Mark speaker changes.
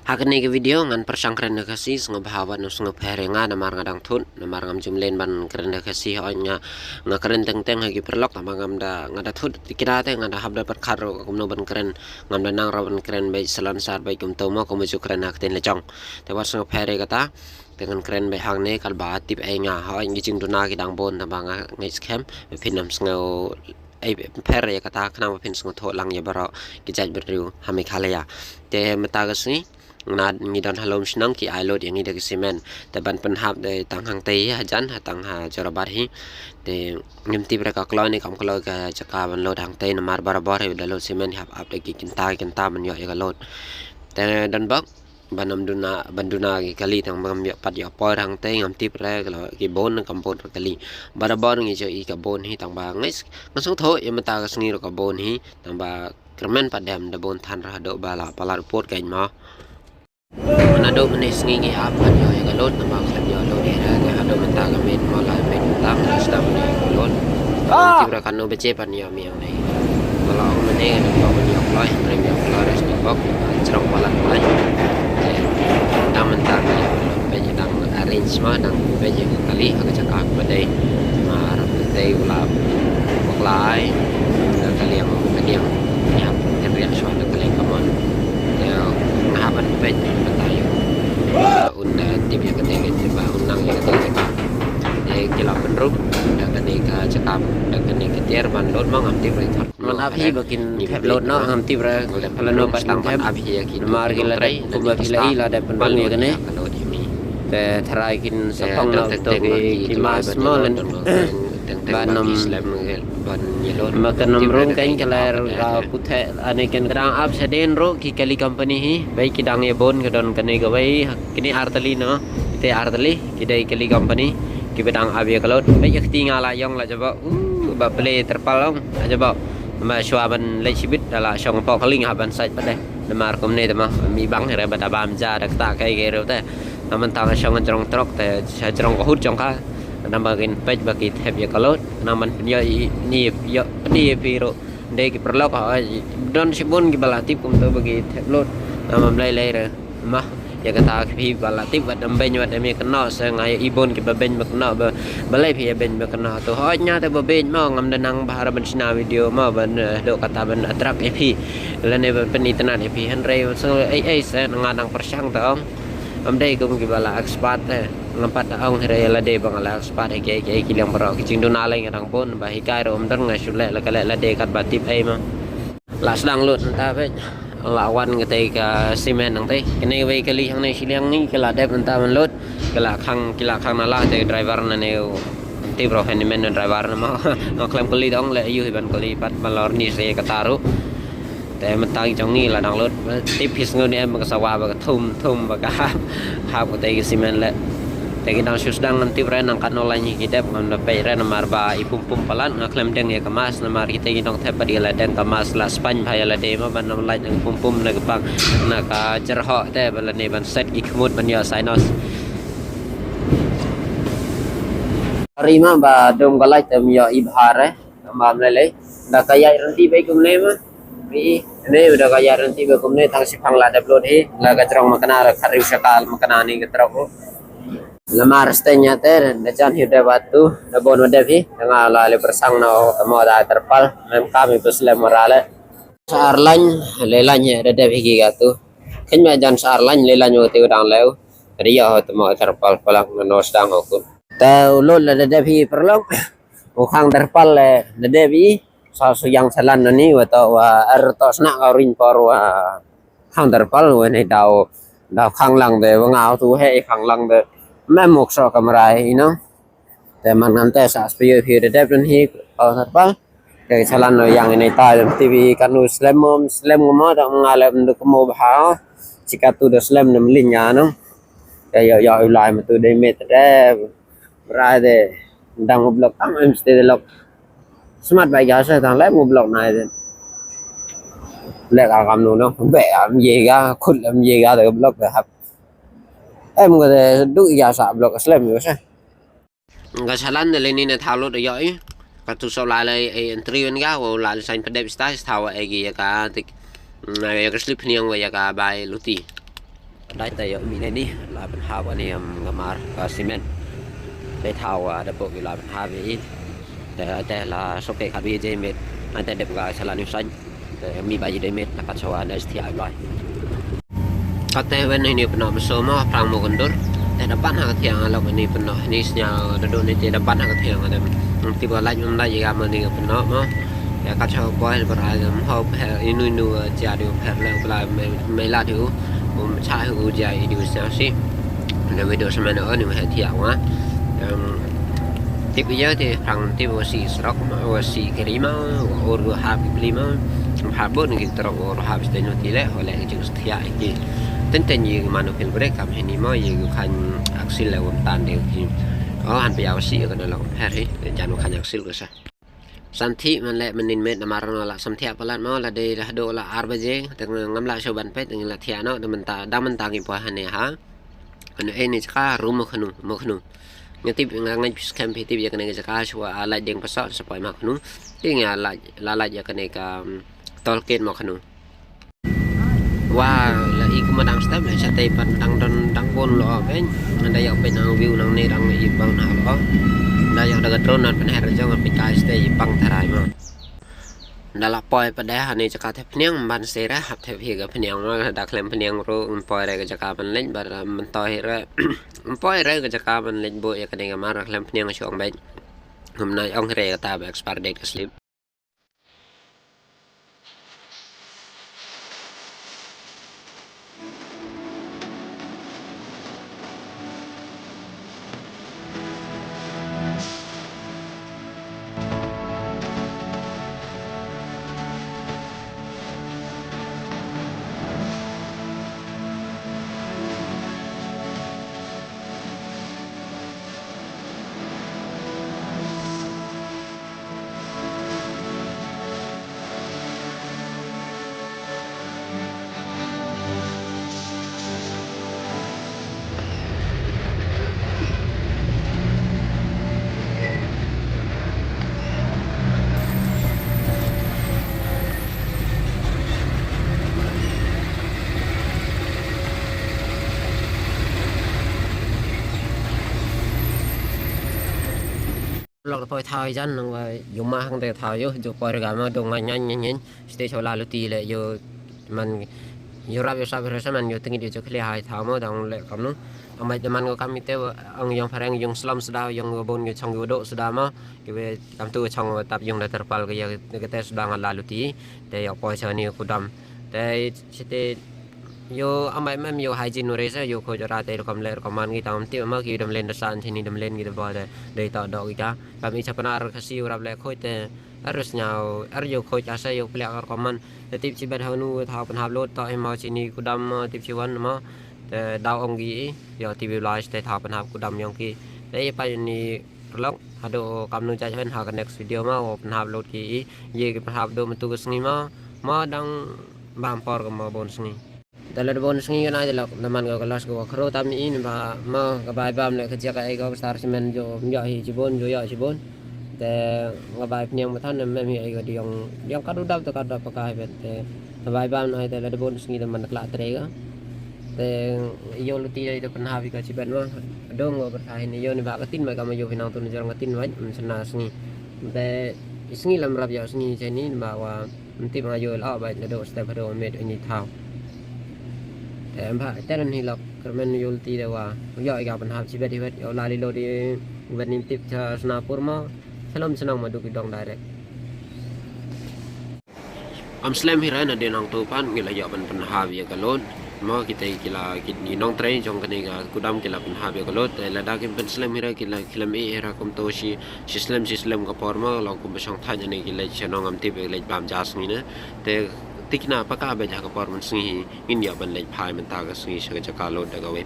Speaker 1: Hakani ke video ngan persangkren kasi sunga bahawan no sunga perenga namar ngadang thun namar ngam jumlen ban kren kasi honya nga kren teng teng hagi perlok tamang ngam da ngada thut dikira te ngada habda per kharo kumno ban kren ngam da nang rawan kren bai salan sar bai kum tomo kum ju kren hak ten lechong te war sunga pere kata dengan kren bai hang ne kal ba tip ai nga ha ngi jing duna ki dang bon tamang ngai scam pinam sunga ai pere kata knang pin sunga tho lang ya baro ki jaj berriu hami khalaya te mata gasni ngad ngi don halom snang ki ai lot yang ida simen te ban penhap de tang hang tei hajan hatang ha jorabar hi te ngimti breka kloni kam klo ka chaka ban lot hang tei namar barabar he da lot simen hap ap de ki kinta ban yo ya lot te dan bak banam duna banduna ki kali tang bam ya pat ya por hang tei ngamti pre ki bon kampon kali barabar ngi jo i ka bon hi tang ba ngais ngasong tho ya mata ka sngi ro ka bon hi tang ba kermen padam da bon than ra do bala pala report kain ma Manado manis ngingi apa nyo yung galot na mga kanyo lo ni raga hado mentaga med mala med tam na sta mo yung galot tibra kanu bece pan yo mi ang nai mala ang mane ng lo man yo play rem yo flores ni bok cerong malan play tam mentaga yo beje dang arrange ma dang beje kali aga cakap badai mar badai ulap boklai kali yang nyap teriak suara kali kamon haban pej tayo unda tibya kate ba unang ya kate cakap kila penrum dan kane ka cakap dan kane ketiar ban lot mang am tibra thot man abhi bakin lot no am tibra palano pastang ban abhi yakin mar gila ko ba hilai la da pen bang kane te tharai kin sapang no to ki mas molen banam ban yelot makanam rom kain kalar ka puthe ane ken kadang ab seden ro ki kali company hi bai ki dang ye bon ka don kane ga bai kini artali no te artali ki dai kali company ki bedang ab ye kalot bai yak tinga la yong la jaba ba ple terpalong jaba ma shwa ban le chibit dala shong po kling ha ban sai pade namar kom ne ma mi bang re ba bam ja dak ta kai ge ro te naman ta shong trong trok te cha trong ko hut trong ka nambakin page bagi tab ya kalot naman ya ni ya ni piro de ki perlok don sibun ki balatip kum to bagi tab lot namam lai lai re mah ya kata ki balatip wat amben wat me kena sengai ibon ki baben makna balai phi ben makna to honya te baben ma ngam danang bahara ban sina video ma ban do kata ban atrak epi lane ban penitanan epi hanrei so ai se ngadang persang to amdai kum ki bala expat ngampat ong hire la de bang la expat ke kilang baro kicing duna lai ngadang pon bahi kai rom dang ngasule la kala la de kat batip ai ma la sedang lut ta pe lawan ngate ka simen nang te kene wei kali hang nei siliang ni kala de ta man lut kala khang na la te driver na ne ti bro handyman driver na ma no klam kali dong le yu ban kali pat balor ni se ka taruแต่มันตั้งจังนี่ละดังรถติดพิษเงินเนี่ยมันก็สว่างมันก็ทุ่มมันก็หาบก็เตะซีเมนต์แหละแต่กินดังชุดดังนั่นที่เรานั่งกันนอนอะไรอย่างงี้แต่มันไปเรื่องมาบ่ายปุ่มพลันนักเล่นเด้งเนี่ยก็มาสนมาkitaกินต้องเทปปฏิละเด้งก็มาสละสปันพายละเดมาบันน้ำลายอย่างปุ่มเลยก็ปังนักเจรหะแต่บันเนี่ยบันเซตอีกมุดบันยาไซนอสhari mah ba dom galai tem ya ibhare tambam lele da kaya ranti baik kumne mah ini udah kaya nanti bekum nih tang sipang la upload hi la gajrong makana la khari sakal makana ni gatrok lamar stenya ter dajan hide batu da bon wade hi nga la le persang no tamo da terpal mem kami pusle morale sar lañ le lañ da de hi gatu ken ma jan sar lañ le lañ te udang lew riya tamo terpal palang no stang okun ta ulol la de hi perlong o khang terpal le de hi so yang salan ni wato wa to sna ka rin por wa khang terpal wa ni dau khang lang de wa ngao tu he khang lang de me mok so kamera ino te man nam te sa spiyo phi de dep hi terpal ke salan no yang ini ta tv kanu slam mo da ngalam de mo bha jika tu de slam nam linya no ke yo lai ma tu de met de ra de dang blok am mesti de lok smart bài giờ sẽ thằng lấy một blog này lẹ cả cầm luôn nó vẽ làm gì ra khut làm gì ra từ blog rồi học em có thể đuổi giờ sạp blog slam nữa sao cái salan này lên này thao lốt được giỏi cái tu sau lại là entry bên gà hoặc lại sign per day style thao cái gì cả thì cái slip niang vậy cả bài luti ได้แต่ยังมีในนี้ลายปัญหาวันนี้งามารซีเมนต์ได้เท่าดับเบิลลายปัญหาวีแต่ละสเปคขัดวีเจเมตอันแต่เด็กกับฉลาดนิวไซน์แต่มีใบยีเดเมตและปัจจุบันได้สที่อายลอยก็แต่วันนี้เป็นน้ำส้มพรางโมกันดอร์แต่ดับบ้านหางเทียงเราวันนี้เป็นน้ำนี่สัญญาโดนนี่ดับบ้านหางเทียงadaที่ว่าไล่มันไล่ยังมันนี่เป็นน้ำมั้งya kacau boy beragam hau per inu jadi per lah mela tu cah ujian itu sih na video sama na ni mah thiang á tiếp bây giờ thì thằng tiếp osi srok osi kerima or hab klima habon gitu terong or hab steno tile oleh jeung setia iki tenten như manu pil break kam ini mo như kan aksil lewat tandil oh han payah osi kan dalam hari jangan kan aksil ke sa santi man le menin met namarno la samthia palat mo la de do la arbaje teng ngamla soban pet teng la thia no de menta dang menta ki po hane ha anu ini ka rum mo khnu ngatip ngai scam tip ya kene ka shwa ala deng pasal supaya mak khnu ting ya la ya kene ka tolken mo khnu wa la iku madang step la chate pan dang pon lo ben anda ya pen ang view nang ni dang i bang na lo da yang daga drone nan pen her jong pi kai stay pang tarai mo dala poi pada hani jaka the phniang ban se ra hap the phi ga phniang ma da klem phniang ro poi ra ga jaka ban len bar man toi ra poi ra ga jaka ban len bo ya ka ding ma ra klem phniang chong ben hôm nay ông re ta ba expire date sleep lọc poi thai dân nang wa yuma hang te thai yo jo poi ga ma dong nyan ste chola lu ti le yo man yo rab yo sabar man yo tingi jo khle hai tha mo dang le kam nu amai man ko kam te ang yong parang yong slam sudah yong bon yo chong yo do sudah ma ke we kam tu chong tap yong da terpal ke ya ke te sudah ngal lalu ti te yo poi chani ku dam te site yo amai mem yo hygiene resa yo ko jara te kom le koman ngi tam ti ma ki dam len dasan thini dam len ngi da ba de ta do ka kami chapana ar khasi urap le khoi te arus nyau ar yo khoi cha sa yo ple ar koman te tip chi bet hanu tha pan hab lot ta ma chini ku dam tip chi wan ma te dau ong gi yo ti vi live te tha pan hab ku dam yong ki te pa ni lok ado kam nu cha chen ha ka next video ma pan hab lot ki ye pan hab do man tu sngi ma dang bam por ka ma bon sngi dalam bonus ni kan aja lah teman kau kelas kau kero tapi ini mau kebai bam le kerja kai kau besar semen jo hi cibon jo ya cibon te kebai penyang matan memi ai kau yang kadu dap tu kadu pakai bet te kebai bam no te dalam bonus ni teman kelak terega te yo luti itu pernah habis kau ciban mah dong kau bersahin yo ni bak ketin mereka mau yo pinang tu jarang ketin waj sena sengi te sengi lam rap ya sengi ceni bawa nanti mengayo lah baik ada step ada med ini tahu em phải tết này lọc kermen yulti dewa yo ga pan hab sibet ibet yo lali lo di ibet nim tip cha snapur ma salam senang madu kidong direct am slam hira na de nang tu pan ngila yo pan hab ya galon ma kita kila kini nong train jong kani ga kudam kila pan hab ya galot la da kim pan slam hira kila kilam e era kom to sislam ka porma lo kum besang than ani kila chanong am tip le bam jas ni na te tikna pakah baca kapar men sengi India ban lej phai men ta ga sengi sa ka lo da ga we